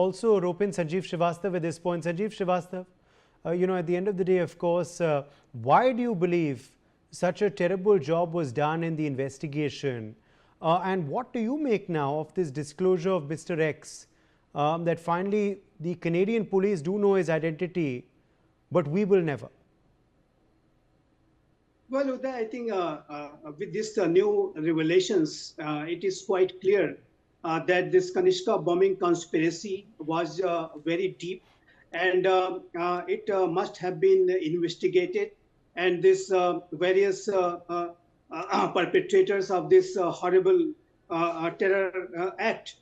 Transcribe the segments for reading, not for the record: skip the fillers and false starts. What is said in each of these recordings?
also rope in Sanjeev Srivastav at this point. Sanjeev Srivastav, at the end of the day, of course, why do you believe such a terrible job was done in the investigation? And what do you make now of this disclosure of Mr. X, that finally the Canadian police do know his identity, but we will never? Well, Uday, I think with this new revelations, it is quite clear that this Kanishka bombing conspiracy was very deep, and it must have been investigated. And this various perpetrators of this horrible terror act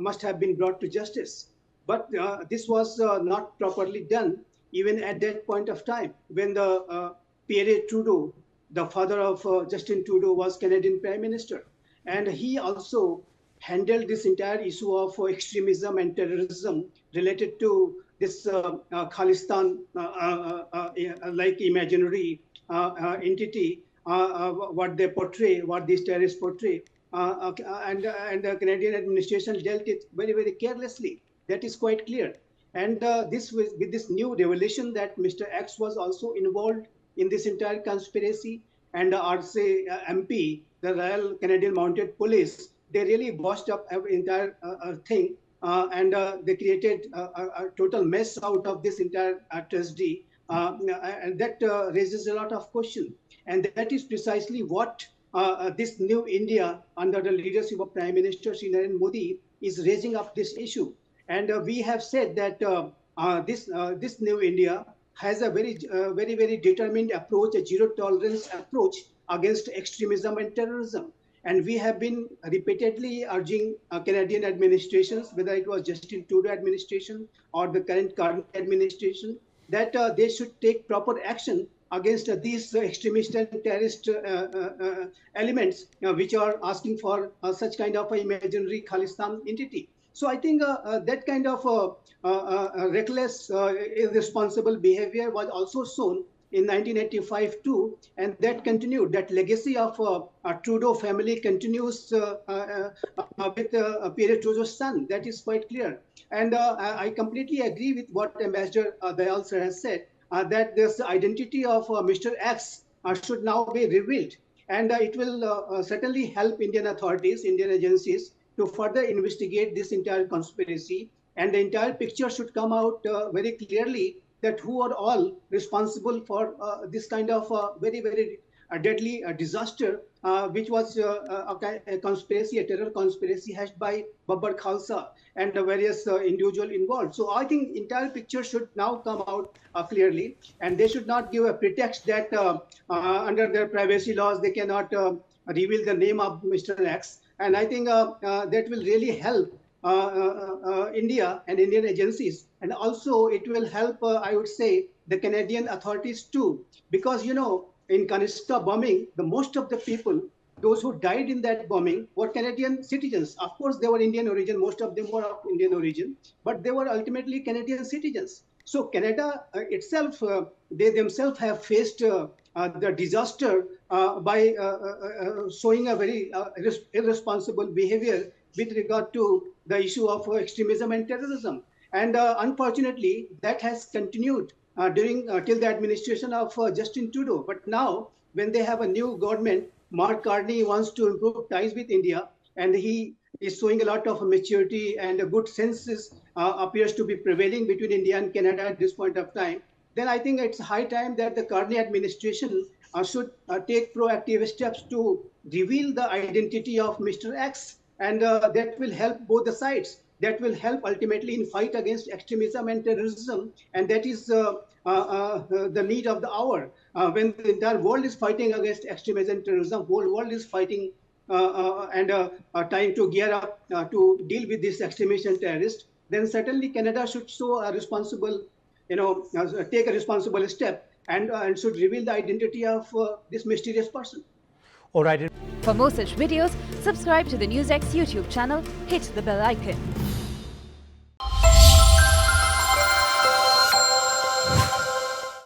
must have been brought to justice. But this was not properly done even at that point of time when the Pierre Trudeau, the father of Justin Trudeau, was Canadian Prime Minister. And he also handled this entire issue of extremism and terrorism related to this Khalistan like imaginary entity, what they portray, what these terrorists portray. And the Canadian administration dealt it very, very carelessly. That is quite clear. And with this new revelation that Mr. X was also involved in this entire conspiracy, and the RCMP, the Royal Canadian Mounted Police, they really botched up every entire thing, and they created a total mess out of this entire tragedy, and that raises a lot of questions. And that is precisely what this new India, under the leadership of Prime Minister Sri Narendra Modi, is raising up this issue. And we have said that this new India has a very determined approach, a zero tolerance approach against extremism and terrorism. And we have been repeatedly urging Canadian administrations, whether it was Justin Trudeau administration or the current Carney administration, that they should take proper action against these extremist and terrorist elements which are asking for such kind of an imaginary Khalistan entity. So I think that kind of reckless, irresponsible behavior was also shown in 1985 too, and that continued. That legacy of Trudeau family continues with Pierre Trudeau's son. That is quite clear. And I completely agree with what Ambassador Dayal sir has said, that this identity of Mr. X should now be revealed. And it will certainly help Indian authorities, Indian agencies, to further investigate this entire conspiracy. And the entire picture should come out very clearly, that who are all responsible for this kind of very deadly disaster, which was a conspiracy, a terror conspiracy hatched by Babbar Khalsa and the various individuals involved. So I think entire picture should now come out clearly, and they should not give a pretext that under their privacy laws they cannot reveal the name of Mr. X. And I think that will really help India and Indian agencies. And also it will help, I would say, the Canadian authorities too. Because, in Kanishka bombing, the most of the people, those who died in that bombing, were Canadian citizens. Of course, they were Indian origin. Most of them were of Indian origin. But they were ultimately Canadian citizens. So Canada itself, they themselves have faced the disaster by showing a very irresponsible behavior with regard to the issue of extremism and terrorism. And unfortunately, that has continued till the administration of Justin Trudeau. But now, when they have a new government, Mark Carney wants to improve ties with India, and he is showing a lot of maturity, and a good senses appears to be prevailing between India and Canada at this point of time. Then I think it's high time that the Carney administration should take proactive steps to reveal the identity of Mr. X, and that will help both the sides. That will help ultimately in fight against extremism and terrorism, and that is the need of the hour. When the entire world is fighting against extremism and terrorism, whole world is fighting and trying to gear up to deal with this extremist and terrorist, then certainly Canada should show a responsible, take a responsible step and should reveal the identity of this mysterious person. All right. For more such videos, subscribe to the NewsX YouTube channel, hit the bell icon.